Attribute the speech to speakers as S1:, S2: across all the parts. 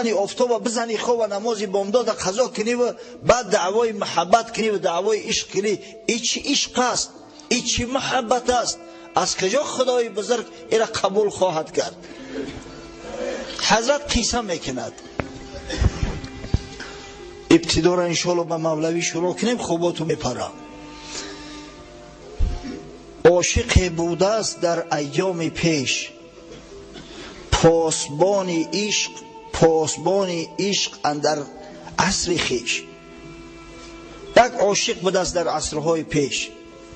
S1: روشنی آفتاب و بزنی خواب و نمازی بامداد قضا کنی و بعد دعوای محبت کنی و دعوای عشق کنی. این چی عشق است؟ این چی محبت است؟ از کجا خدای بزرگ ایرا قبول خواهد کرد؟ حضرت قصه میکند. ابتدا را انشاءالله به مولوی شروع کنیم، خوباتو میپرم. عاشق بوده است در ایام پیش، پاسبان عشق اندر عصر خیش. یک عاشق بوده است در عصرهای پیش،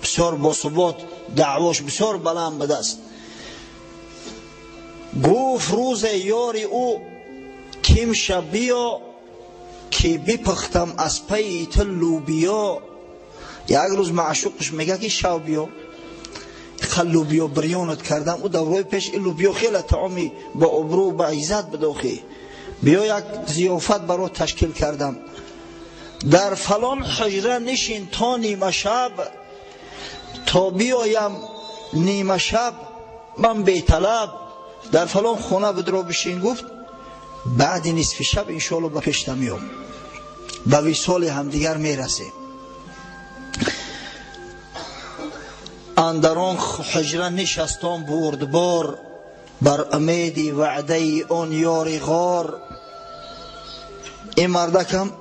S1: بسیار باثبات، دعواش بسیار بلند بوده است. گفت روز یاری او کیم شب بیا، که بپختم از پی تو لوبیا. یک روز معشوقش میگه که شب بیا، خل لوبیا بریانت کردم. او دورای پیش این لوبیا خیلی طعمی با ابرو با عزت بداخی، بیا یک ضیافت برای تشکیل کردم. در فلان حجره نشین تا نیمه شب، تا بیایم نیمه شب من بی طلب. در فلان خونه بدرو بشین. گفت بعد نصف شب انشاءالله به پیش میام، به وصال همدیگر میرسیم. اندران حجره نشستان بردبار، بر امید وعده آن یار غار. این مردکم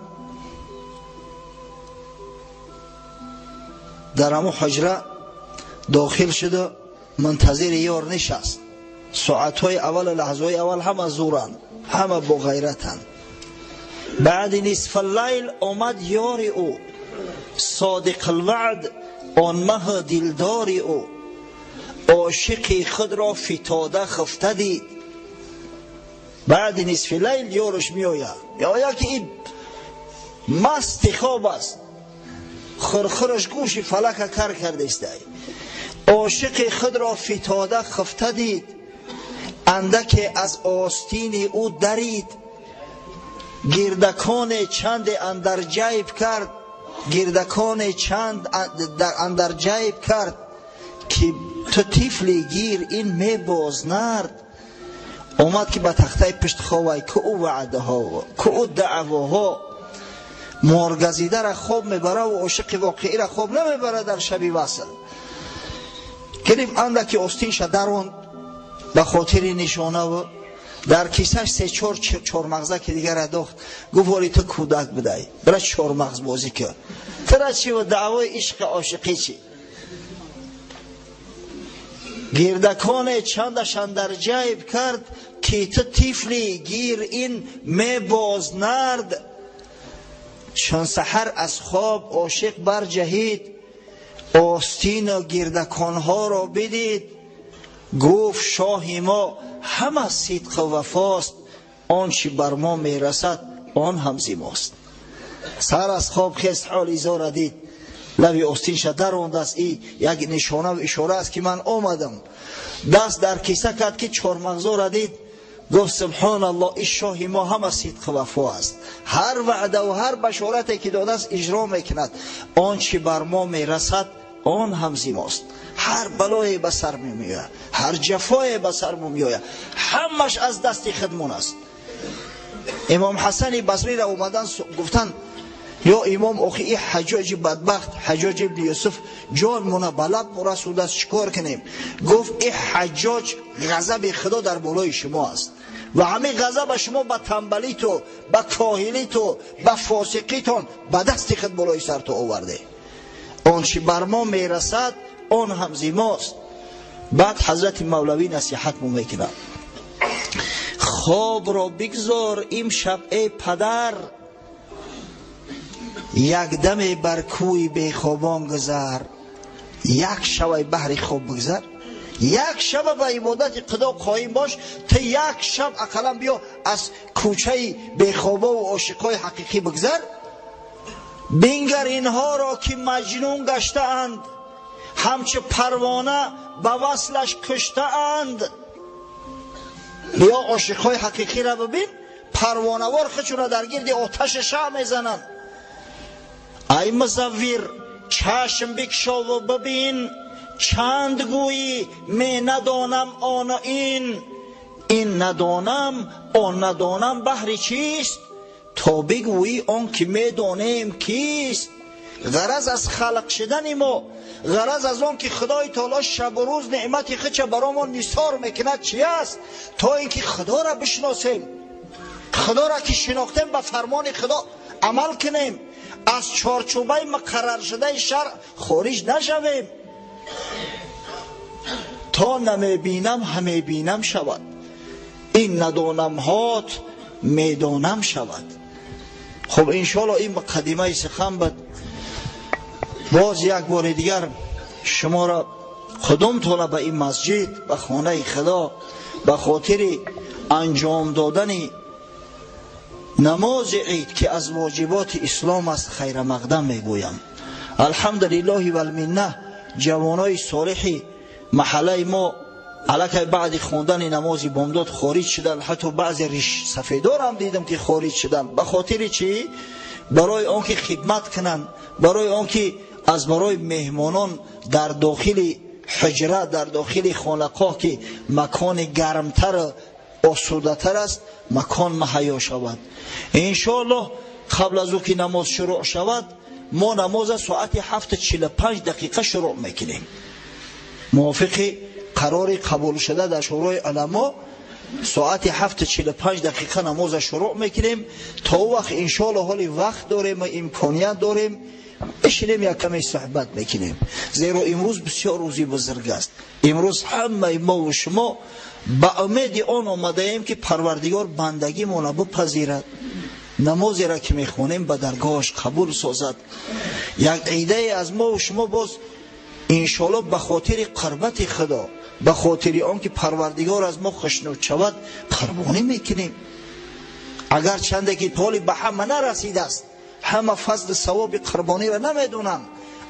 S1: در همون حجره داخل شده، منتظر یار نشست. ساعتهای اول، لحظهای اول همه زورن، همه با غیرتن. بعد نصف اللیل آمد یار او، صادق الوعد آن مه دلدار او. عاشق خود را فتاده خفته دید. بعد نصف لیل یارش می آید که این مست خواب است، خرخرش گوش فلک کر کرده است. عاشق خود را فتاده خفته دید، اندک از آستین او درید. گردکان چند اندر جیب کرد، گردکان چند اندر جیب کرد. که تو طفلی گیر این می بازنرد. اومد که به تخته پشت خواه که او وعده ها که او دعواها مارگزیده را خواب میبره و عاشق واقعی را خواب نمیبره در شبی وصل. گرفت اندکی آستین شد درون به خاطر نشانه و در کیسهش 3-4 مغزه که دیگر اداخت. گفت ولی تو کودک بدهی برای 4 مغز بازی که ترا چی و دعوای عشق عاشقی چی؟ گردکان چندشان در جیب کرد، که تو طفلی گیر این می بازنرد. چون سحر از خواب عاشق برجهید، آستین و گردکانها را بدید. گفت شاه ما همه صدق و وفاست، آنچه بر ما میرسد آن هم زیماست. سر از خواب خست حالی زار دید، لبی آستین شد دراند است. این یک نشانه و اشاره است که من آمدم. دست در کیسه کرد که 4 مغزه را دید. گفت سبحان الله، این شاه ما همه صدق و وفا است، هر وعده و هر بشارتی که داده است اجرا میکند. آنچه بر ما میرسد آن هم زیماست. هر بلای به سر میآید، هر جفای به سر میآید، همش از دست خودمون است. امام حسن بصری را اومدن گفتن یا امام آخی این حجاج بدبخت، حجاج ابن یوسف جان مونه بلد مرسود است، چکار کنیم؟ گفت این حجاج غضب خدا در بالای شما است و همه غضب شما به تنبلی تو، به کاهلی تو، به فاسقی تون به دست خود بالای سر تو آورده. آنچه بر ما میرسد آن هم زیماست. بعد حضرت مولوی نصیحت میکنه، خواب را بگذار امشب ای پدر، یک دم بر کوی بیخوابان گذر. یک شب بحر خواب بگذر، یک شب به عبادت خدا قایم باش. تا یک شب اقلا بیا از کوچه بیخوابا و عاشقای حقیقی بگذر. بنگر اینها را که مجنون گشته اند، همچه پروانه به وصلش کشته اند. بیا عاشقای حقیقی را ببین، پروانوار خودشون را در گرد آتش شمع میزنن. ای مزور چشم بکشا و ببین، چند گویی می ندانم آن این. این ندانم آن ندانم بهر چیست، تا بگویی آن که میدانیم کیست. غرض از خلق شدن ما، غرض از آن که خدای تعالی شب و روز نعمت خودش برای ما نثار میکند چی است؟ تا اینکه خدا را بشناسیم، خدا را که شناختیم به فرمان خدا عمل کنیم، از چارچوبه مقرر شده شرع خارج نشویم. تا نمیبینم همه بینم شود، این ندانم هات میدانم شود. خب انشاءالله این مقدمه سخن بود. باز یک بار دیگر شما را خدم تولا به این مسجد، به خانه خدا، به خاطر انجام دادن نماز عید که از واجبات اسلام است خیر مقدم میگویم. الحمدلله و المنه جوانای صالح محله ما علاکه بعد خوندن نماز بامداد خارج شدن، حتی بعضی ریش سفیدار هم دیدم که خارج شدن. به خاطر چی؟ برای آنکه خدمت کنن، برای آنکه از برای مهمانان در داخل حجره، در داخل خانقاه که مکان گرمتر آسوده‌تر است، مکان مهیا شود. انشاءالله قبل از او که نماز شروع شود، ما نماز ساعت 7:45 شروع میکنیم، موافق قرار قبول شده در شورای علما. ساعت 7:45 نماز شروع میکنیم. تا وقت انشاءالله حالی وقت داریم و امکانیت داریم بشینیم یک کمی صحبت میکنیم، زیرا امروز بسیار روزی بزرگ است. امروز همه ما و شما با امید آن آمده ایم که پروردگار بندگی ما را بپذیرد، نمازی را که میخونیم به درگاهش قبول سازد. یک عیده از ما و شما باز انشاءالله به خاطر قربت خدا، به خاطر آن که پروردگار از ما خوشنود شود قربانی میکنیم. اگر چنده که طالب به همه نرسیده است، همه فضل ثواب قربانی را نمیدونن.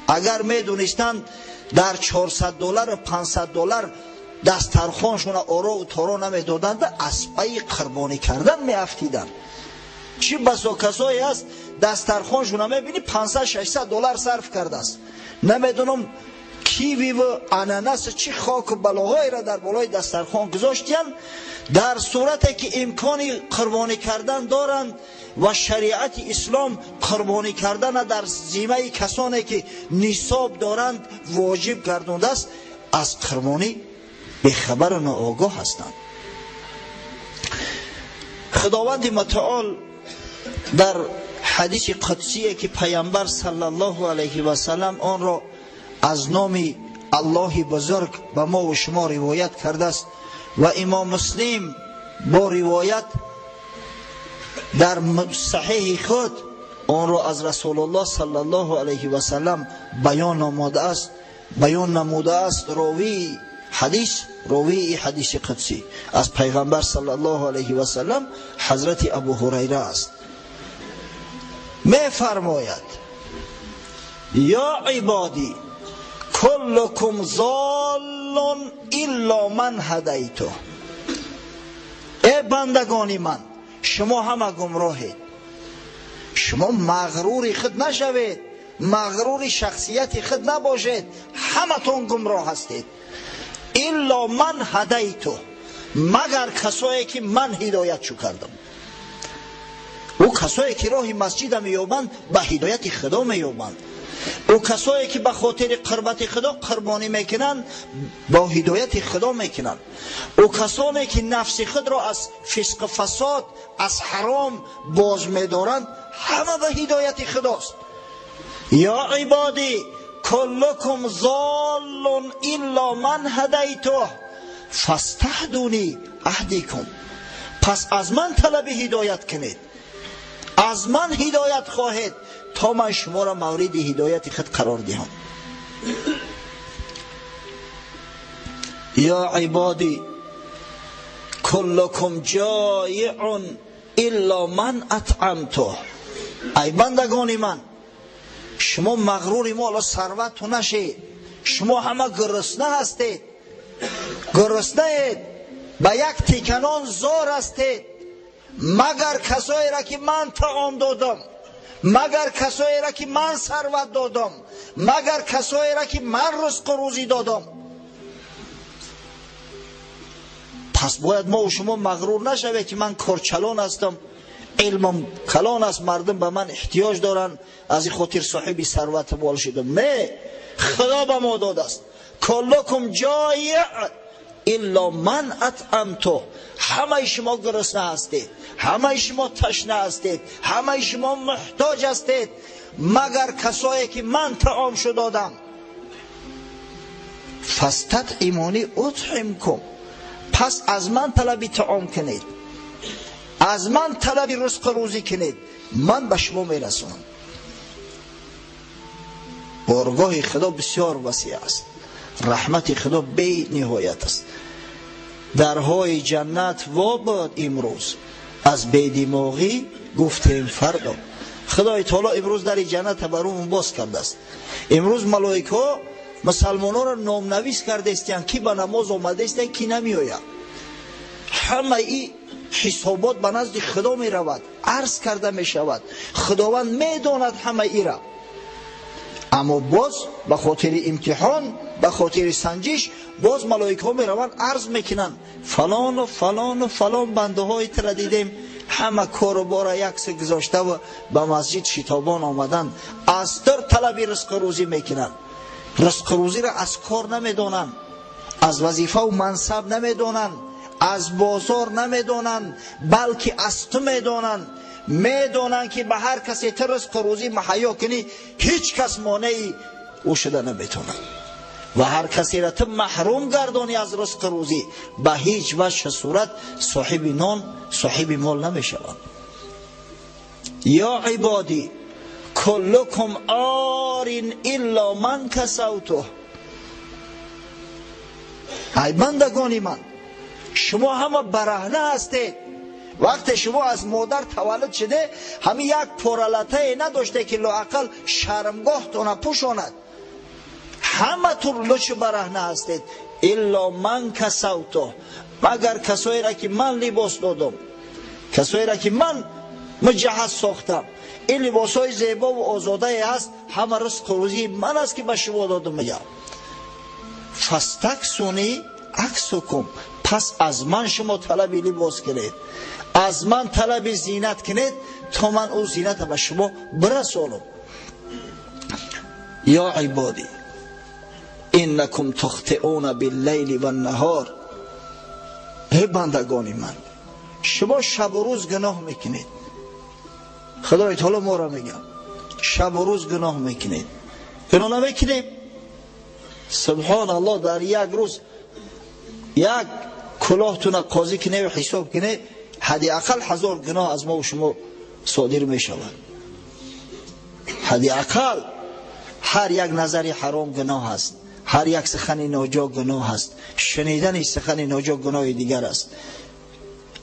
S1: اگر میدونستند در $400 و $500 دسترخوانشون آرا و تارا نمیدادند، از پای قربانی کردن میافتیدند. چی بسا کسایی است دسترخوانشون میبینی $500-600 صرف کرده است، نمیدونم کیوی و اناناس چی خاک و بلاهای را در بالای دسترخوان گذاشتن. در صورتی که امکان قربانی کردن دارند و شریعت اسلام قربانی کردن در ذمه کسانی که نصاب دارند واجب گردانده است، از قربانی بخبر و ناآگاه هستند. خداوند متعال در حدیث قدسی که پیامبر صلی الله علیه و سلم آن را از نام الله بزرگ به ما و شما روایت کرده است و امام مسلم با روایت در صحیح خود آن را از رسول الله صلی الله علیه و سلم بیان نموده است. راوی حدیث قدسی از پیغمبر صلی الله علیه و سلم حضرت ابو هریره است. می فرماید یا عبادی کلکم ضال الا من هدیته. ای بندگان من، شما همه گمراهید. شما مغرور خود نشوید، مغرور شخصیت خود نباشید، همه تون گمراه هستید. الا من هدیته، مگر کسایی که من هدایت شو کردم. او کسایی که راه مسجد میابند به هدایت خدا میابند. او کسایی که به خاطر قربت خدا قربانی میکنند با هدایت خدا میکنند. او کسانی که نفس خود را از فسق فساد، از حرام باز میدارند، همه به هدایت خداست. یا عبادی کلکم ضال الا من هدیته فاستهدونی اهدیکم. پس از من طلب هدایت کنید، از من هدایت خواهید تا من شما را مورد هدایت خود قرار دهم. یا عبادی کلکم جائع الا من اطعمته. ای بندگان من، شما مغرور ما ثروت تو نشید، شما همه گرسنه هستید، گرسنه اید، به یک تیکنان زار هستید، مگر کسایی را که من طعام دادم، مگر کسایی را که من ثروت دادم، مگر کسایی را که من رزق و روزی دادم. پس باید ما و شما مغرور نشوه که من کارچلان هستم، علمم کلان است، مردم به من احتیاج دارن، از این خاطر صاحب ثروت مال شدم. نه، خدا به ما داده است کلکم جایع الا من اطعمته. همه شما گرسنه هستید، همه شما تشنه هستید، همه شما محتاج هستید، مگر کسایی که من طعامشو دادم. فاستطعمونی اطعمکم، پس از من طلب طعام کنید، از من طلب رزق روزی کنید، من به شما میرسونم. بارگاه خدا بسیار وسیع است، رحمت خدا بی نهایت است. درهای جنت وا باد امروز، از بیدماغی گفتیم فردا. خدای تعالی امروز در جنت برامون باز کرده است. امروز ملائکه مسلمانان را نامنویس کرده است کی به نماز آمده است کی نمی آید. همه این حسابات به نزد خدا می رود، عرض کرده می شود، خداوند می داند همه ای را. اما باز به خاطر امتحان، به خاطر سنجش، باز ملائکه می روند عرض میکنن فلان و فلان و فلان بنده های تر دیدیم همه کار و بار یکس گذاشته و به مسجد شتابان آمدن، از در طلب رزق روزی میکنن. رزق روزی را از کار نمیدونن، از وظیفه و منصب نمیدونن، از بازار نمیدونن، بلکه از تو میدونن. میدونن که به هر کسی تر رزق روزی مهیا کنی هیچ کس مانعی او شده نمیتونه، و هر کسی را تو محروم گردانی از رزق روزی به هیچ وجه صورت صاحب نان صاحب مال نمیشوند. یا عبادی کلکم آرین الا من کسوته. ای بندگان من، شما همه برهنه هستید. وقتی شما از مادر تولد شده همین یک پرلته نداشته که لااقل شرمگاه تو نپوشاند. همه تو لچ برهنه هستید. الا من کسوته، مگر کسایی را که من لباس دادم، کسایی را که من مجهز ساختم. این لباس های زیبا و آزاده هست، همه رزق روزی من است که به شما دادم. میگم فاستکسونی اکسکم، پس از من شما طلب لباس کنید، از من طلب زینت کنید تا من او زینت به شما برسانم. یا عبادی انکم تخطئون باللیل و النهار. ای بندگان من، شما شب و روز گناه میکنید. خدای تعالی ما را میگم شب و روز گناه میکنید. گناه نمیکنید؟ سبحان الله، در یک روز یک کلاهتون قاضی کنه و حساب کنه حداقل 1000 گناه از ما و شما صادر می شود. حداقل هر یک نظر حرام گناه است، هر یک سخن ناجا گناه است، شنیدن سخن ناجا گناه دیگر است.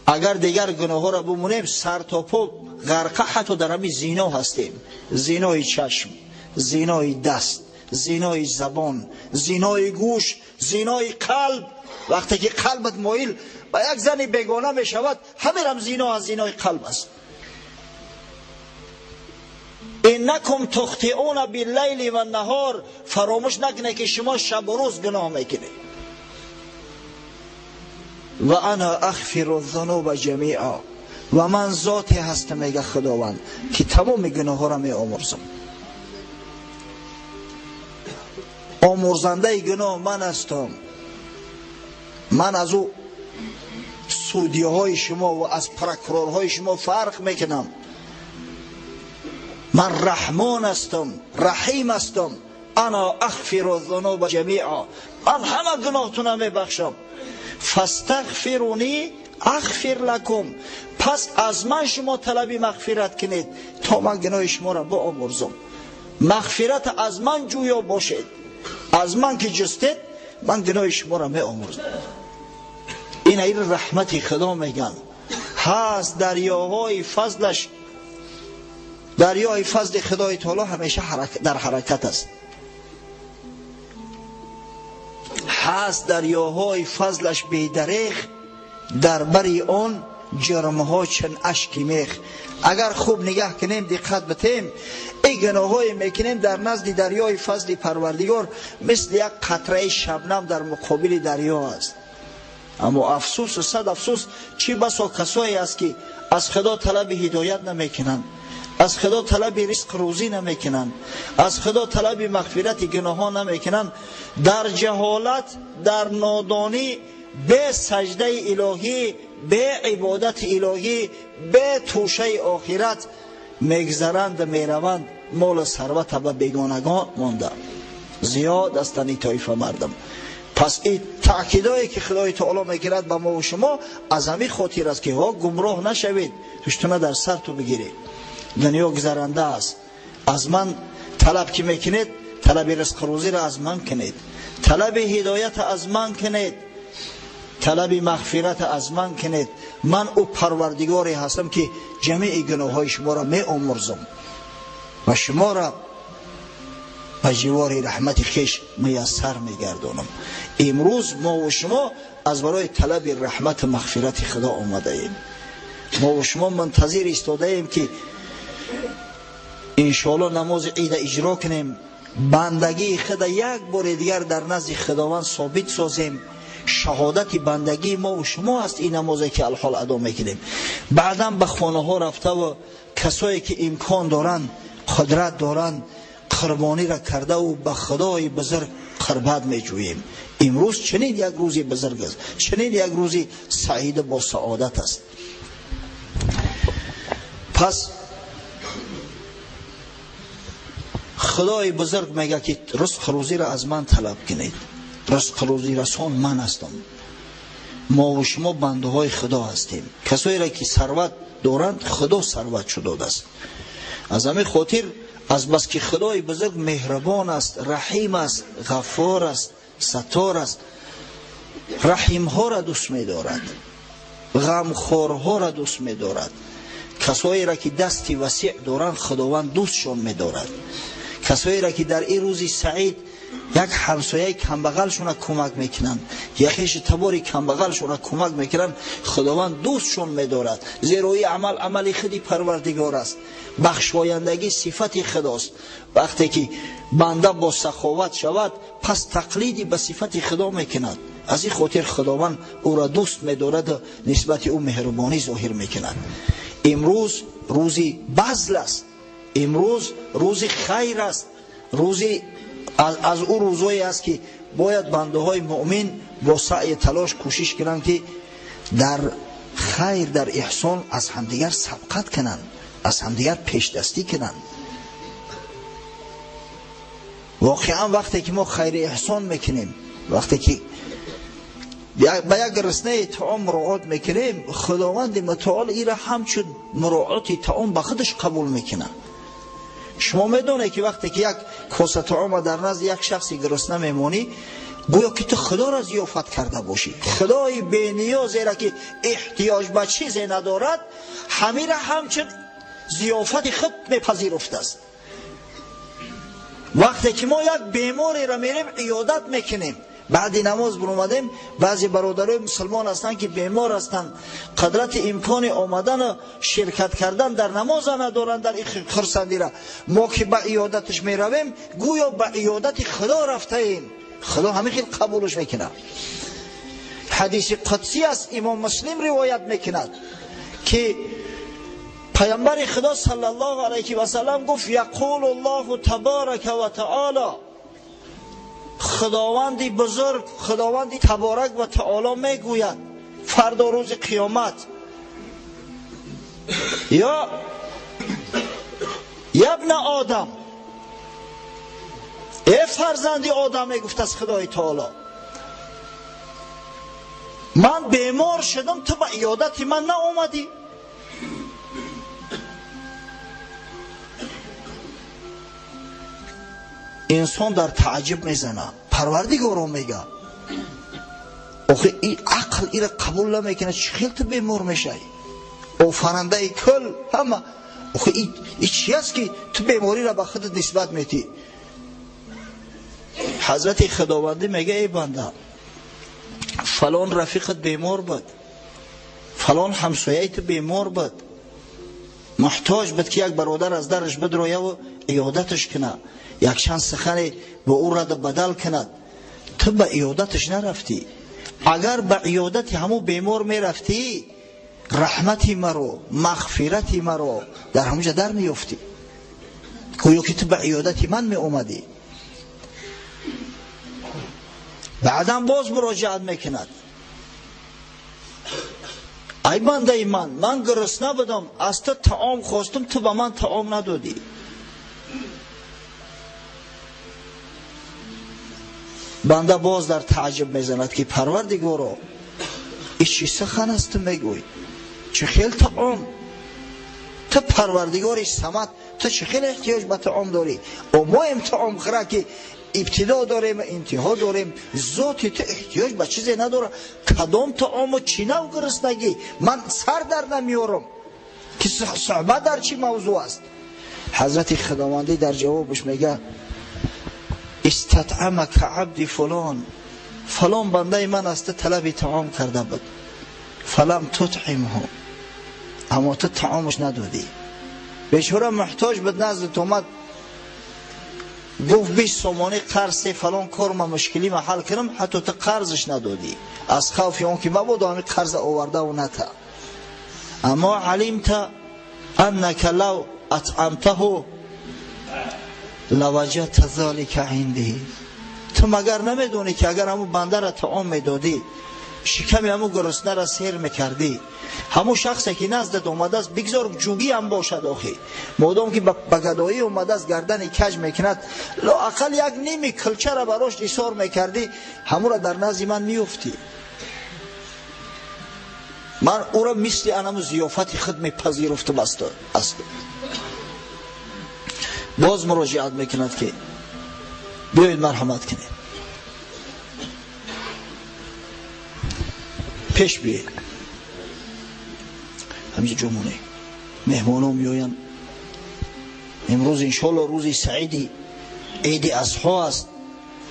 S1: اگر دیگر گناه ها را بمونیم سر تا پا غرقه حتی در همین زنا هستیم. زنای چشم، زنای دست، زنای زبان، زنای گوش، زنای قلب. وقتی که قلبت مایل به یک زن بیگانه می شود، همه هم زنا از زنای قلب است. انکم تخطئون باللیل و النهار، فراموش نکنه که شما شب و روز گناه میکنید. و انا اغفر الذنوب جمیعا، و من ذاتی هستم میگه خداوند که تمام گناه ها را می آمرزم. آمرزنده گناه من هستم. من از او سودیه های شما و از پرکرارهای شما فرق میکنم. من رحمان هستم، رحیم هستم. انا اغفر الذنوب جمیعا، من همه گناهتون میبخشم. فاستغفرونی اغفر لکم، پس از من شما طلب مغفرت کنید تا من گناه شما را بیامرزم. مغفرت از من جویا باشید، از من که جستید من گناه شما را میامرزم. این رحمت خدا میگن. هست دریاهای فضلش، دریای فضل خدای تعالی همیشه در حرکت است. هست دریاهای فضلش بی‌دریغ، در بری آن جرمها چون اشکی میخ. اگر خوب نگاه کنیم دقت بتیم، این گناههای میکنیم در نزد دریای فضل پروردگار مثل یک قطره شبنم در مقابل دریا است. اما افسوس و صد افسوس، چی بسا کسایی است که از خدا طلب هدایت نمیکنن، از خدا طلب رزق روزی نمیکنن، از خدا طلب مغفرت گناهان نمیکنن، در جهالت، در نادانی، به سجده الهی، به عبادت الهی، به توشه آخرت میگذرند و میروند، مال ثروت به بیگانگان مانده. زیاد است این طایفه مردم. پس این تأکیدایی که خدای تعالی میکرد به ما و شما از همین خاطر است که ها گمراه نشوید، پشتونه در سر تو بگیرید. دنیا گذرنده است. از من طلب که میکنید، طلب رزق روزی را از من کنید، طلب هدایت از من کنید، طلب مغفرت از من کنید. من او پروردگاری هستم که جمیع گناه های شما را می آمرزم و شما را به جوار رحمت خویش میسر میگردانم. امروز ما و شما از برای طلب رحمت مغفرت خدا آمده ایم. ما و شما منتظر ایستاده ایم که انشاءالله نماز عید اجرا کنیم، بندگی خدا یک بار دیگر در نزد خداوند ثابت سازیم. شهادت بندگی ما و شما است این نمازی که الحال ادا میکنیم. بعدا به خانه ها رفته و کسایی که امکان دارند، قدرت دارند، قربانی را کرده و به خدای بزرگ قربت میجوییم. امروز چنین یک روزی بزرگ است، چنین یک روزی سعید با سعادت است. پس خدای بزرگ میگه که رزق روزی را از من طلب کنید. رزق روزی رسان من هستم. ما و شما بنده های خدا هستیم. کسایی را که ثروت دارند خدا ثروت شده است. از همین خاطر از بس که خدای بزرگ مهربان است، رحیم است، غفار است، ستار است، رحیم ها را دوست می دارد، غمخوار ها را دوست می دارد. کسایی را که دستی وسیع دارند خداوند دوستشان می دارد. کسایی را که در این روزی سعید یک همسایه کمبغلشون را کمک میکنن، یک خیش تباری کمبغلشون را کمک میکنن، خداوند دوستشون میدارد. زیرا این عمل خودی پروردگار است. بخشایندگی صفت خداست. وقتی که بنده با سخاوت شود پس تقلیدی به صفت خدا میکند. از این خاطر خداوند او را دوست میدارد و نسبت او مهربانی ظاهر میکند. امروز روزی بذل است، امروز روزی خیر است، روزی از او روزایی است که باید بنده های مؤمن با سعی تلاش کوشش کنند که در خیر، در احسان از همدیگر سبقت کنند، از همدیگر پیش دستی کنند. واقعا وقتی که ما خیر احسان میکنیم، وقتی که به یک رسنه طعام مراعات میکنیم، خداوند متعال این را همچون مراعات طعام به خودش قبول میکنه. شما میدونه که وقتی که یک کاسه طعام در نزد یک شخصی گرسنه میمونی، گویا که تو خدا را ضیافت کرده باشی. خدای بی نیازی را که احتیاج به چیزی ندارد، همین را همچون ضیافت خود میپذیرفته است. وقتی که ما یک بیماری را میریم عیادت میکنیم، بعد نماز برآمدیم، بعضی برادرای مسلمان هستند که بیمار هستند، قدرت امکان آمدن و شرکت کردن در نماز ندارند، در این خرسندی را ما که به عیادتش می رویم گویا به عیادت خدا رفته ایم. خدا همین خیلی قبولش میکنه. حدیث قدسی است، امام مسلم روایت میکند که پیامبر خدا صلی الله علیه و سلم گفت یقول الله تبارک و تعالی، خداوندی بزرگ، خداوندی تبارک و تعالی میگوید فردا روز قیامت، یا ابن آدم، ای فرزندی آدم، میگفت از خدای تعالی، من بیمار شدم تو به عیادت من نآمدی. انسان در تعجب میزنه، پروردگارم میگه آخه این عقل این را قبول نمیکنه، چه خیلی تو بیمار میشه؟ آفرنده کل همه، آخه این چی است که تو بیماری را به خودت نسبت میدی؟ حضرت خداوندی میگه ای بنده، فلان رفیقت بیمار بود، فلان همسایه‌ت بیمار بود، محتاج بود که یک برادر از درش بدرویه و عیادتش کنه، یک چند سخن به او رد بدل کند، تو به عیادتش نرفتی. اگر به عیادت همو بیمار میرفتی رحمتی مرو مغفرتی مرو در همونجا در میفتی، گویا که تو به عیادت من می اومدی. بعدا باز مراجعت میکند، ای بنده من گرسنه بودم، از تو طعام خواستم، تو به من طعام ندادی. بنده باز در تعجب میزند که پروردگارا این چی سخن است میگوی؟ چه خیل طعام، تو پروردگار صمد، تو چه خیل احتیاج به طعام داری؟ و ما هم طعام خورا که ابتدا داریم انتها داریم، ذات تو احتیاج به چیزی نداره. کدام طعام و چی نوع گرسنگی؟ من سر در نمیارم که صحبت در چی موضوع است. حضرت خداوندی در جوابش میگه استطعمک عبد فلان بنده من است طلب طعام کرده بود، فلم تطعمه، اما تو طعامش ندادی. بیچاره محتاج بود، نزدت اومد گفت 20 سومانی قرض فلان کار ما مشکلی ما حل کنم، حتی تو قرضش ندادی از خوف اون که مبادا همین قرض آورده و نتا. اما علمت انک لو اطعمته لوجدت ذلك عنده، تو مگر نمیدونی که اگر همون بنده را طعام میدادی شکم همون گرسنه را سیر میکردی، همون شخصی که نزدت اومده است بگذار جوگی هم باشد آخی، مادام که به گدایی اومده است گردن کج میکند، لااقل یک نیمی کلچه را براش ایثار میکردی، همون را در نزد من میافتی. من او را مثل انم ضیافت خود میپذیرفتم است. باز مراجعت میکند که بیایید مرحمت کنید، پیش بیایید. همینجا جمعونه مهمان ها میآیند. امروز انشاءالله روزی سعیدی عید اضحی است،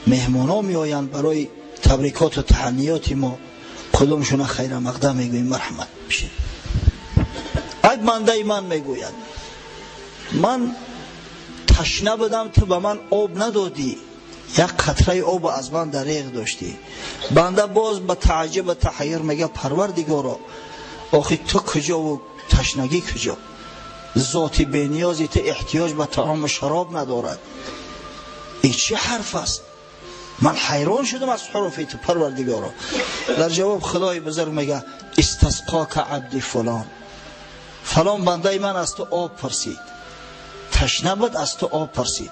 S1: مهمان ها میآیند برای تبریکات و تهنیات ما، کدومشون خیر مقدم میگوییم مرحمت بشه. ای بنده من میگوید من تشنه بودم، تو به من آب ندادی، یک قطره آب از من دریغ داشتی. بنده باز به تعجب و تحیر میگه پروردگارا آخی تو کجا و تشنگی کجا؟ ذات بینیازی تو احتیاج به طعام و شراب ندارد. این چه حرف است؟ من حیران شدم از حروف تو پروردگارا. در جواب خدای بزرگ میگه استسقاک عبد فلان بنده من از تو آب پرسید، تشنه بود از تو آب پرسید،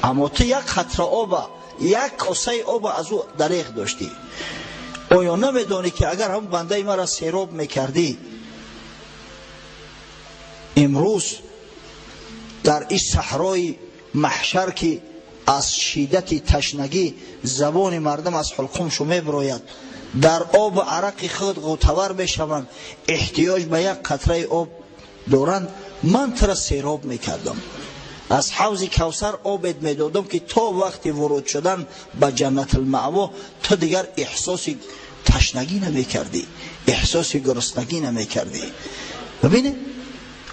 S1: اما تو یک قطره آب، یک کاسه آب از او دریغ داشتی. آیا نمیدانی که اگر هم بنده مرا سیراب میکردی، امروز در این صحرای محشر که از شدت تشنگی زبان مردم از حلقومشو میبراید، در آب و عرق خود غوطور بشوند، احتیاج به یک قطره آب دارند، من ترا سیراب میکردم، از حوض کوثر آبت میدادم که تا وقتی ورود شدن به جنت المأوا تو دیگر احساس تشنگی نمیکردی، احساس گرسنگی نمیکردی. ببینید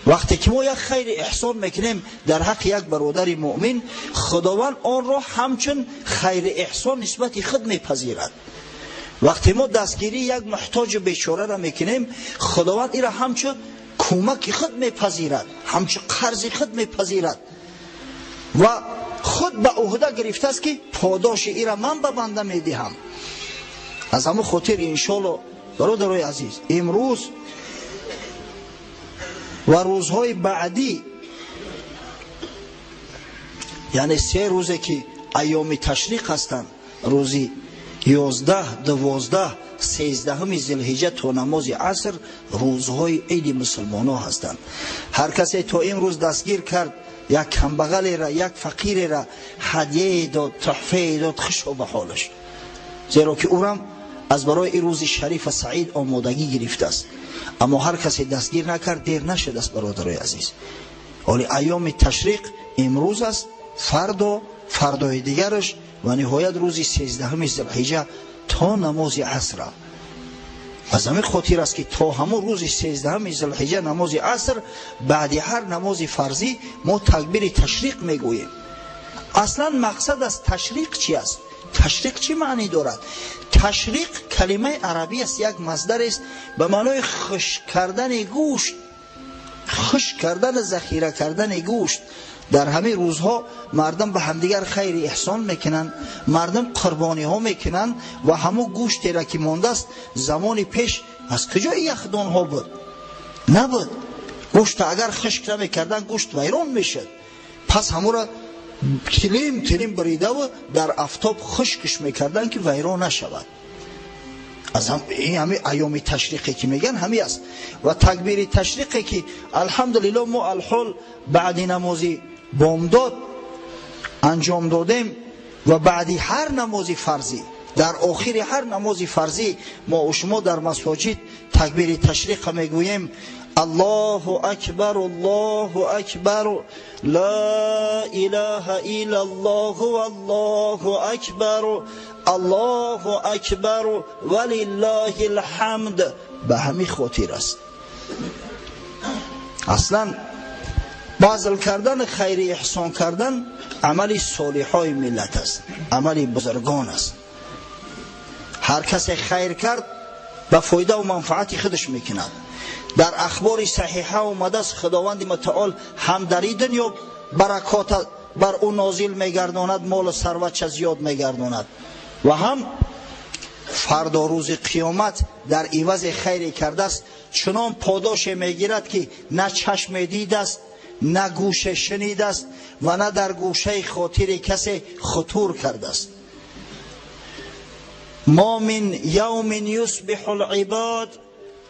S1: وقتی که ما یک خیر احسان میکنیم در حق یک برادر مؤمن، خداوند آن را همچون خیر احسان نسبت خود میپذیرد. وقتی ما دستگیری یک محتاج بیچاره را میکنیم، خداوند این را همچون کمک خود میپذیرد، همچون قرض خود میپذیرد و خود به عهده گرفته است که پاداش این را من به بنده میدهم. از همون خاطر انشاءالله برادرای عزیز امروز و روزهای بعدی، یعنی 3 روزه که ایام تشریق هستند، روزی 11 12 13 ذوالحجه تا نماز عصر روزهای عید مسلمان ها هستند. هر کسی تا این روز دستگیر کرد یک کمبغل را، یک فقیر را هدیه داد، تحفه داد، خوش به حالش، زیرا که او را از برای این روز شریف و سعید آمادگی گرفته است. اما هر کسی دستگیر نکرد دیر نشد است برادرای عزیز. ولی ایام تشریق امروز است، فردای دیگرش و نهایت روزی 13 ذوالحجه تا نماز عصر. از همین خاطر است که تا همون روز 13 ذوالحجه نماز عصر بعد هر نماز فرضی ما تکبیر تشریق میگوییم. اصلا مقصد از تشریق چی است؟ تشریق چی معنی دارد؟ تشریق کلمه عربی است، یک مصدر است به معنای خشک کردن گوشت، خشک کردن، ذخیره کردن گوشت. در همه روزها مردم به همدیگر خیر احسان میکنن، مردم قربانی ها میکنن و همو گوشتی را که مانده است زمان پیش از کجا یخدان ها بود؟ نبود. گوشت اگر خشک نمیکردن گوشت ویران میشد، پس همو را تلیم تلیم بریده و در آفتاب خشکش میکردن که ویران نشود. از همه ایام تشریقی که میگن همی است. و تکبیر تشریقی که الحمدلله ما الحال بعد نمازی بامداد انجام دادیم و بعدی هر نمازی فرضی، در آخر هر نمازی فرضی ما و شما در مساجد تکبیر تشریق میگوییم الله اکبر الله اکبر لا اله الا الله والله اکبر الله اکبر ولله الحمد. به همین خاطر است. اصلا بذل کردن، خیر احسان کردن عمل صالحای ملت است، عمل بزرگان است. هر کس خیر کرد به فایده و منفعت خودش میکند. در اخبار صحیحه اومده است خداوند متعال هم در این دنیا برکات بر او نازل میگرداند، مال و ثروت زیاد میگرداند، و هم فردا روز قیامت در عوض خیر کرده است چنان پاداش میگیرد که نه چشم دید است، نه گوش شنید است و نه در گوشه خاطر کسی خطور کرده است. ما من یوم یصبح العباد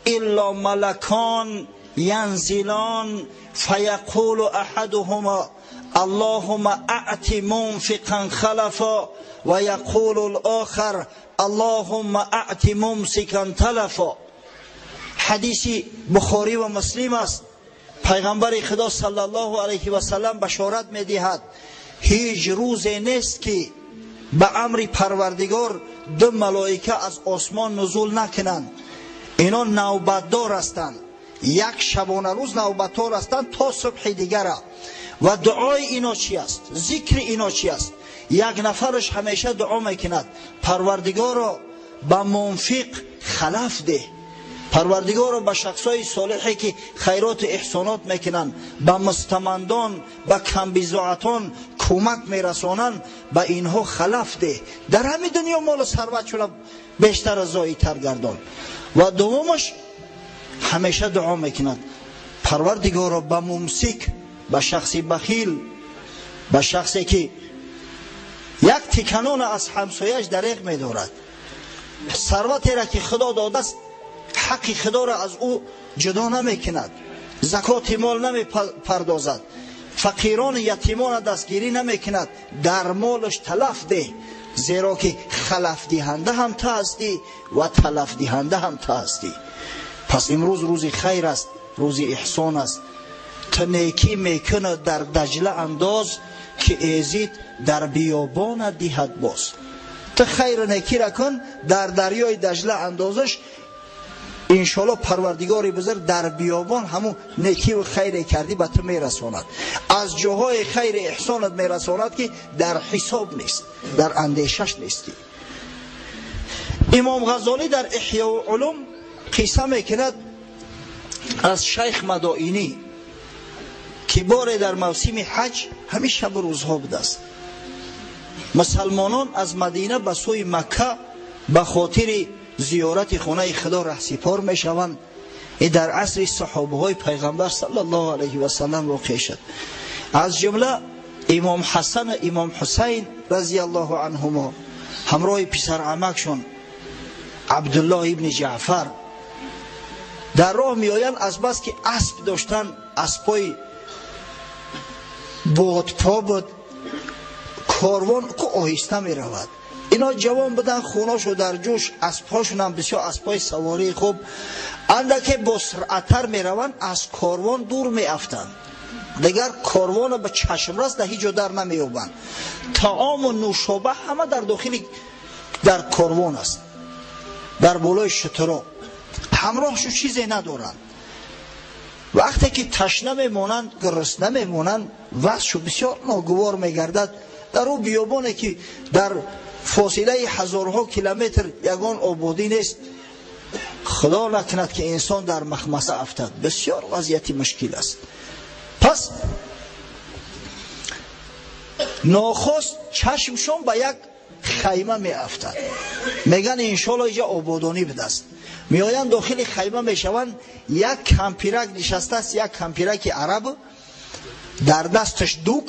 S1: الا ملکان ینزلان فیقول احدهما اللهم اعط منفقا خلفا و یقول الاخر اللهم اعط ممسکا تلفا. حدیث بخاری و مسلم است. پیغمبر خدا صلی الله علیه و سلم بشارت می‌دهد هیچ روزی نیست که به امر پروردگار دو ملائکه از آسمان نزول نکنند. اینا نوبتدار هستند، یک شبانه روز نوبتدار هستند تا صبح دیگر. و دعای اینا چی است؟ ذکر اینا چی است؟ یک نفرش همیشه دعا میکند پروردگارا به منفق خلف ده، پروردگارا به شخصای صالحی که خیرات و احسانات میکنن، به مستمندان، به کمبیزاعتان کمک میرسانن، به اینها خلف ده، در همین دنیا مال و ثروت شده بیشتر از زایی تر گردان. و دومش همیشه دعا میکند پروردگارا به ممسک، به شخصی بخیل، به شخصی که یک تکنون از همسایش دریغ میدارد، ثروتی را که خدا داده است حق خدا را از او جدا نمیکند، زکات مال نمیپردازد، فقیران یتیمان دستگیری نمیکند، در مالش تلف ده، زیرا که خلف دهنده هم تو هستی و تلف دهنده هم تو هستی. پس امروز روز خیر است، روز احسان است. تو نیکی میکنه در دجله انداز که ایزید در بیابان دهد باز. تو خیر نیکی را کن در دریای دجله اندازش، انشالله پروردگار بزرگ در بیابان همون نیکی و خیر کردی به تو میرساند، از جاهای خیر احسانت میرساند که در حساب نیست، در اندیشش نیستی. امام غزالی در احیاء العلوم قصه میکند از شیخ مدائینی که بار در موسم حج همیشه شب روزها بوده است. مسلمانان از مدینه به سوی مکه به خاطر زیارت خانه خدا رهسپار می شوند. این در عصر صحابه های پیغمبر صلی الله علیه و سلم واقع شد. از جمله امام حسن و امام حسین رضی الله عنهما همراه پسر عمکشون عبدالله ابن جعفر در راه می آیند. از بس که اسب داشتن، اسبای بادپا بود، کاروان که آهسته می رود. اینا جوان بودن، خوناشو در جوش، اسبهاشون هم بسیار اسبای سواری خوب، اندکی با سرعتر می روند، از کاروان دور می افتند. دیگر کاروان به چشم رس در هیچ جا در نمی یابند. طعام و نوشابه همه در داخل در کاروان است، در بالای شترها، همراهشو چیزی ندارند. وقتی که تشنه میمونند، گرسنه میمونند، وضعشو بسیار ناگوار میگردد. در او بیابانه که در فاصله هزارها کیلومتر یگان آبادی نیست. خدا نکند که انسان در مخمصه افتد. بسیار وضعیت مشکل است. پس ناخست چشمشون به یک خیمه می افتد. میگن انشالله اینجا آبادانی بدست. میآیند داخل خیمه میشوند. یک کمپیرک نشسته است، یک کمپیرک عرب، در دستش دوک،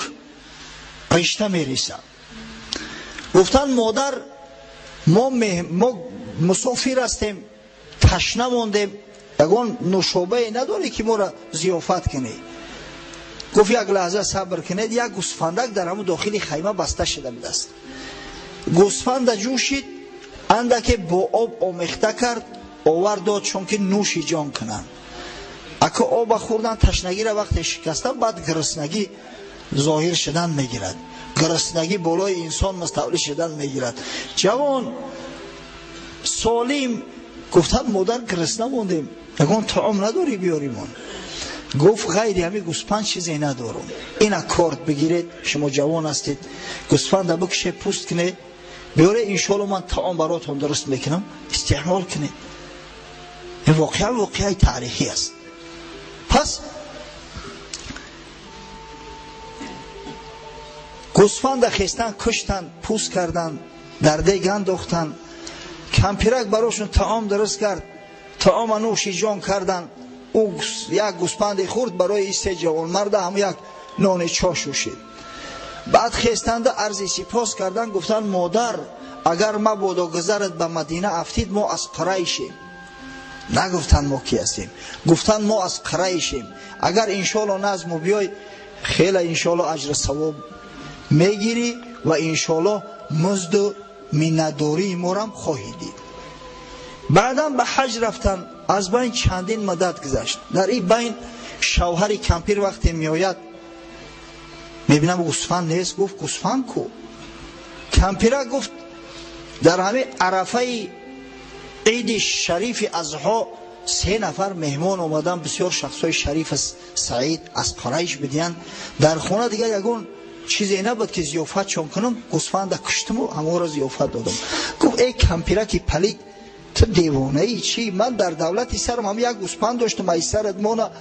S1: رشته میریسه. گفتن مادر ما مسافر هستیم، تشنه موندیم، یگان نوشابه نداری که ما را ضیافت کنی. گفت یک لحظه صبر کنید. یک گوسفندک در همون داخل خیمه بسته شده بود است. گوسفند جوشید، اندک با آب آمیخته کرد، آورد داد چون که نوش جان کنن. اگه آب خوردن تشنگی را وقت شکستن، بعد گرسنگی ظاهر شدن میگیرد. گرسنگی بالای انسان مستولی شدن میگیرد. جوان سالم گفتن مادر گرسنه موندیم، اگه طعام نداری بیاریمون. گفت غیر همین گوسفند چیزی ندارم. اینا کارت بگیرید، شما جوان هستید، گوسفند بکشه پوست کنه بیاره، انشالله من طعام براتون درست میکنم، استعمال کنید. این واقعا تاریخی است. پس گوسفند خستن، کشتن، پوست کردن، در دیگ انداختن. کمپیرک براشون طعام درست کرد، طعام نوش جان کردن. او یک گوسفند خورد، برای این سه جوان مرد هم یک نان چا شوشید. بعد خستند عرض سپاس کردن. گفتن مادر اگر ما بودا گذرت به مدینه افتید ما از قریشیم. نگفتن ما کی هستیم، گفتن ما از قریشیم. اگر انشالله نظم بیای خیلی انشالله اجر ثواب میگیری و انشالله مزد و مینداری مورم خواهی دید. بعدا به حج رفتن. از بین چندین مدت گذشت. در این بین شوهر کمپیر وقتی میآید میبینم گوسفند نیست. گفت گوسفند کو؟ کمپیره گفت در همه عرفه عید شریف اضحی 3 نفر مهمان آمدن، بسیار شخصای شریف سعید از قریش بدین. در خونه دیگه یگون چیزی نبود که ضیافت چون کنم، گوسفند کشتم و همه را ضیافت دادم. گفت ای کمپیره که پلید، تو دیوانه ای چی؟ من در دولتی سرم هم یک گوسفند داشتم، ای سرت مانا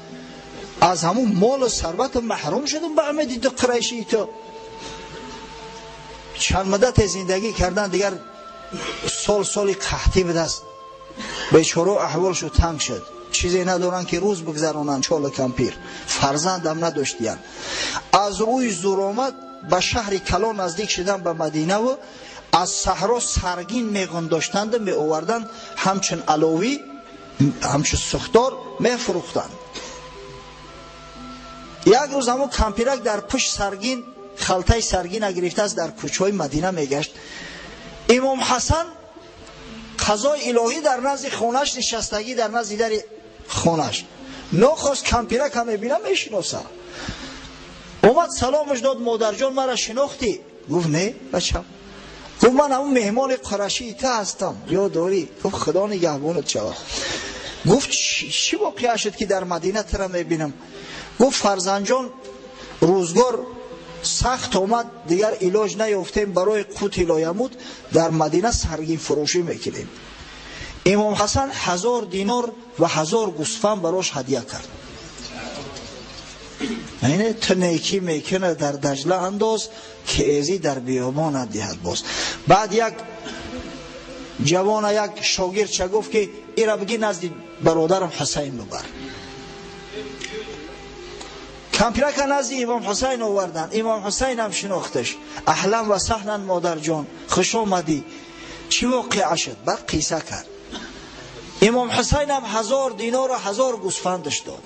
S1: از همون مال و ثروت محروم شدم به همه دید قریشی. تو چند مدت زندگی کردن، دیگر سالی قحطی به دست، بیچاره احوالشو تنگ شد، چیزی ندارن که روز بگذرانن. چال کمپیر فرزند هم نداشتین. از روی زور آمد به شهر کلان نزدیک شدن به مدینه و از صحرا سرگین میغن داشتند می آوردن، همچون علاوی همچون سختار می فروختند. یک روز همون کمپیرک در پشت سرگین خلطه سرگین گرفته است، در کوچه‌های مدینه میگشت. امام حسن قضای الهی در نزد خونش نشستگی، در نزد در خونش ناخواست کمپیرک هم میبینه میشناسه. اومد سلامش داد. مادر جان مرا شناختی؟ گفت نه بچم. گفت من همون مهمان قرشی تا هستم، یاد داری؟ گفت خدا نگهبانت شود. گفت چی واقعه شد که در مدینه ترا میبینم؟ گفت فرزند جان روزگار سخت آمد، دیگر علاج نیافتیم، برای قوت لایموت در مدینه سرگین فروشی میکنیم. امام حسن 1000 دینار و 1000 گوسفند براش هدیه کرد. اینه تو نیکی میکنه در دجله انداز که ازی در بیابان دهد باز. بعد یک جوان یک شاگرد چه گفت که ایرا بگی نزد برادرم حسین ببر. کمپیرک نزد امام حسین آوردن. امام حسین هم شناختش. اهلا و سهلا مادر جان، خوش آمدی، چی واقعه شد؟ بعد قصه کرد. امام حسین هم 1000 دینار و 1000 گوسفندش داد.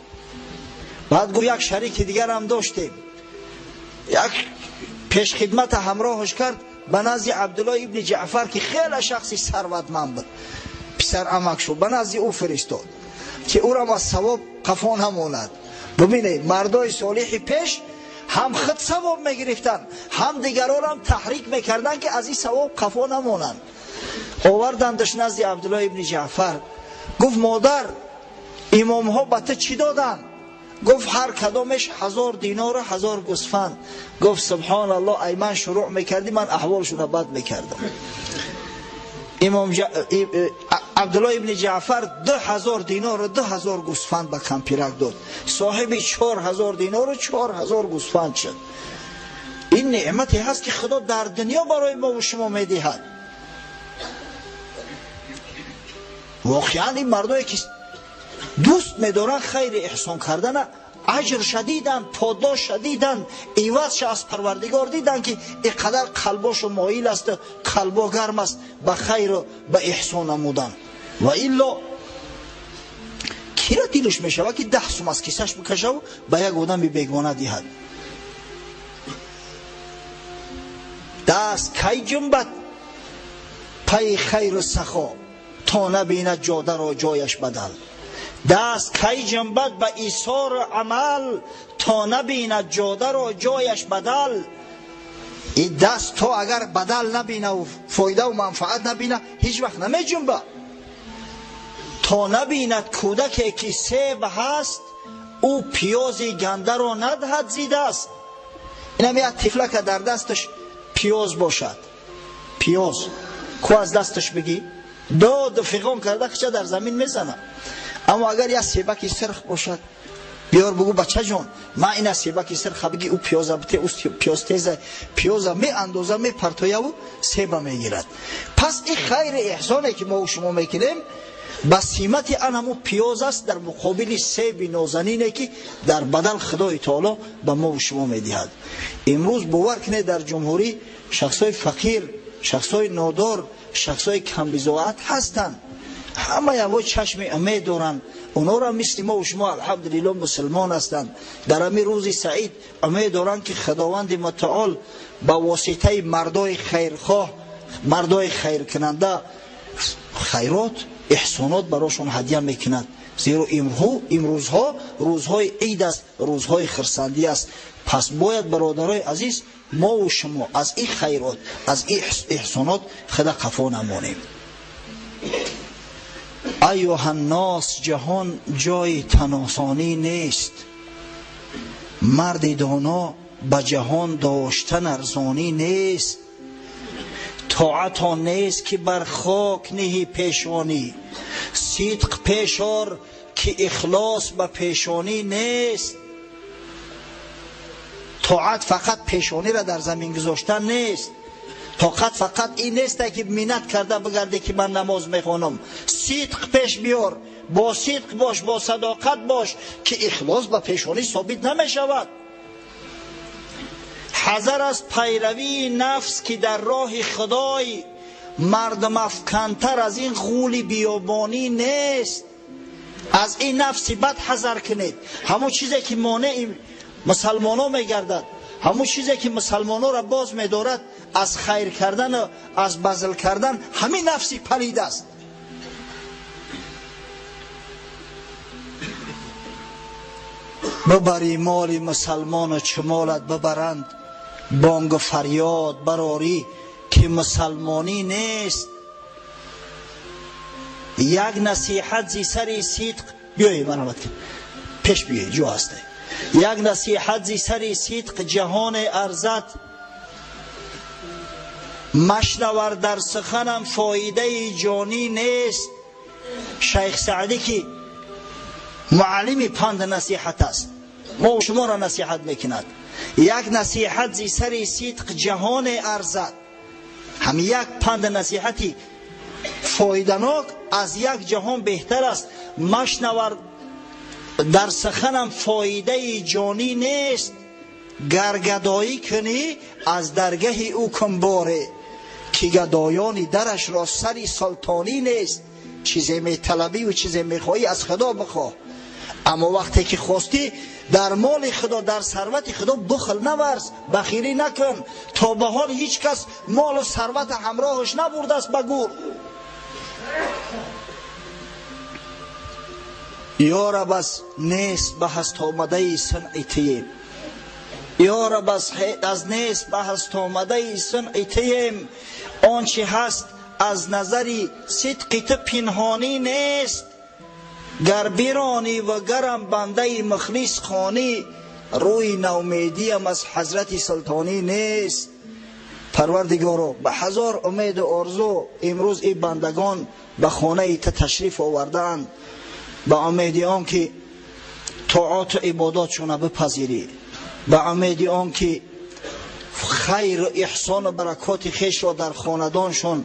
S1: بعد گفت یک شریک دیگر هم داشتیم، یک پیش خدمت همراهش کرد به نزد عبدالله ابن جعفر که خیلی شخصی ثروتمند بود، پسر عمک شد، به نزد او فرستاد که او را از ثواب قفا نماند. ببینید مردای صالح پیش هم خود ثواب میگرفتن، هم دیگران هم تحریک میکردن که از این ثواب قفا نمانند. آوردندش نزد عبدالله ابن جعفر. گفت مادر امام ها به تو چی دادن؟ گفت هر کدامش 1000 دینار و 1000 گوسفند. گفت سبحان الله، ای من شروع میکردی من احوالشون رو بد میکردم. عبدالله ابن جعفر 2000 دینار و 2000 گوسفند به کمپیرک داد. صاحب 4000 دینار و 4000 گوسفند شد. این نعمتی هست که خدا در دنیا برای ما و شما میدهد. واقعا این مردایی که دوست میدارن خیر احسان کردن، اجر شدیدن، پاداش شدیدن، عوضش از پروردگار دیدن که اینقدر قلباشو مایل است، قلبا گرم است به خیر و به احسان نمودن. و الا کی را دلش میشوه که 10 سوم از کیسش بکشه و به یک آدم بیگانه دهد؟ دست کی جنبد پی خیر و سخا تا نبیند جاده را جایش بدل. دست کی جنبد به ایثار عمل تا نبیند جاده را جایش بدل. این دست تو اگر بدل نبینه و فایده و منفعت نبینه هیچ وقت نمی جنبه. تا نبیند کودکی که سیب هست او پیازی گنده را ندهد زیده است. این هم یک طفله که در دستش پیاز باشد، پیاز کو از دستش بگی داد فیغان کرده که چه در زمین میزنه. اما اگر یک سیبکی سرخ باشد بیار بگو بچه جان من این سیبکی سرخ بگی او پیاز بته، او پیاز تیزه، پیاز می اندازه می پرتایه و سیب میگیرد. پس این خیر احسانه که ما و شما میکنیم بسیمت انمو پیاز است در مقابل سیب نازنینه که در بدل خدای تعالی به ما و شما میدهد. امروز باور کنه در جمهوری شخصای فقیر، شخصای نادار، شخصای کم بضاعت هستند. همه یوای چشم امید دارن، اونا را مثل ما و شما الحمدلله مسلمان هستند. در همین روز سعید امید دارن که خداوند متعال با واسطه مردای خیرخواه، مردای خیر کننده خیرات احسانات براشون هدیه میکند. زیرا امروزها روزهای عید است، روزهای خرسندی است. پس باید برادرای عزیز ما و شما از این خیرات، از این احسانات خدا قفا نمانیم. ایها الناس جهان جای تناسانی نیست، مرد دانا به جهان داشتن ارزانی نیست. طاعت آن نیست که بر خاک نهی پیشانی، صدق پیشار که اخلاص به پیشانی نیست. طاعت فقط پیشانی را در زمین گذاشتن نیست. طاعت فقط این نیست که منت کرده بگرده که من نماز میخوانم. صدق پیش بیار، با صدق باش، با صداقت باش که اخلاص به پیشانی ثابت نمیشود. حذر از پیروی نفس که در راه خدای مردم افکنتر از این غول بیابانی نیست. از این نفس بد حذر کنید. همون چیزی که مانع مسلمانان میگردد، همون چیزی که مسلمانان را باز میدارد از خیر کردن و از بذل کردن، همین نفسی پلید است. ببری مال مسلمان و چمالت ببرند، بانگ و فریاد براری که مسلمانی نیست. یک نصیحت زی سری صدق بیایی مرحمت کن پیش بیایی جو هسته. یک نصیحت زی سری صدق جهان ارزد، مشنور در سخنم فایده جانی نیست. شیخ سعدی که معلم پند نصیحت است، ما شما را نصیحت میکند. یک نصیحت زی سری صدق جهان ارزد، هم یک پند نصیحتی فایدناک از یک جهان بهتر است. مشنور در سخنم فایده جانی نیست، گرگدایی کنی از درگه او کنباره که گدایانی درش را سری سلطانی نیست. چیزی می طلبی و چیزی می خواهی از خدا بخواه، اما وقتی که خواستی در مال خدا، در ثروت خدا بخل نورز، بخیلی نکن. تا به حال هیچ کس مال و ثروت همراهش نبرده است به گور. یا رب از نیست به هست آمده صنعتیم، یا رب از نیست به هست آمده صنعتیم. آنچه هست از نظری صدق تو پنهانی نیست. گر بیرانی و گرم بنده مخلص خانی، روی نومیدیم از حضرت سلطانی نیست. پروردگارا به هزار امید و آرزو امروز این بندگان به خانه ایت تشریف آوردند، به امید آن که طاعات و عباداتشون بپذیری، به امید آن که خیر و احسان و برکات خیش را در خاندانشون،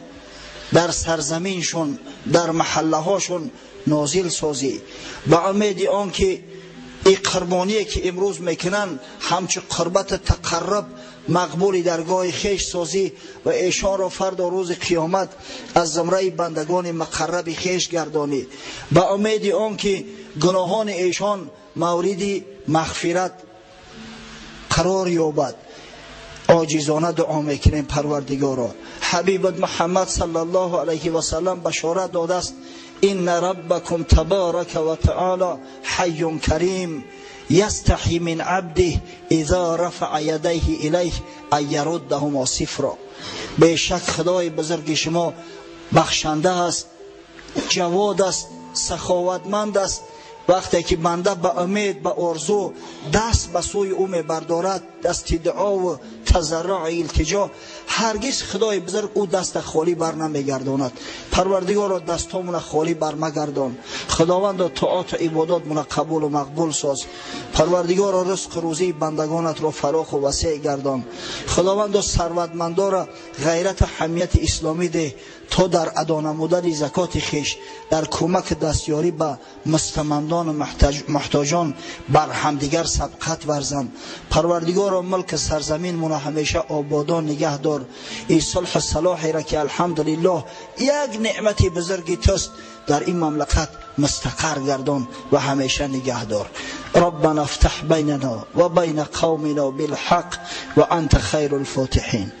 S1: در سرزمینشون، در محله هاشون نازل سازی، به امید آن که این قربانی که امروز میکنن همچه قربت تقرب مقبول درگاه خیش سازی و ایشان را فردا روز قیامت از زمره بندگان مقرب خیش گردانی، به امید آن که گناهان ایشان مورد مغفرت قرار یابد. عاجزانه دعا میکنیم پروردگارا. حبیبت محمد صلی الله علیه و سلم بشارت داده است: ان ربکم تبارک و تعالی حی کریم یستحی من عبده اذا رفع یدیه الیه ان یردهما صفرا. بیشک خدای بزرگ شما بخشنده است، جواد است، سخاوتمند است. وقتی که بنده به امید به آرزو دست به سوی او میبردارد، دست دعا و تضرع التجا، هرگز خدای بزرگ او دست خالی بر نمیگرداند. پروردگارا دستامون خالی بر مگردان. خداوند طاعات و عباداتمون قبول و مقبول ساز. پروردگارا رزق روزی بندگانت را فراخ و وسیع گردان. خداوند ثروتمندا را غیرت حمیت اسلامی ده تا در ادا نمودن زکات خیش، در کمک دستیاری به مستمندان و محتاجان بر همدیگر سبقت ورزند. پروردگارا ملک سرزمین مون همیشه آبادان نگه دار. این صلح و صلاحی را که الحمدلله یک نعمت بزرگی توست در این مملکت مستقر گردان و همیشه نگه دار. ربنا افتح بیننا و بین قومنا بالحق و انت خیر الفاتحین.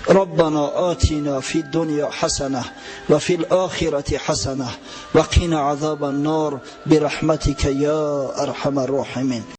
S1: ربنا آتنا فی الدنیا حسنه و فی الآخرة حسنه و قنا عذاب النار برحمتك یا ارحم الراحمین.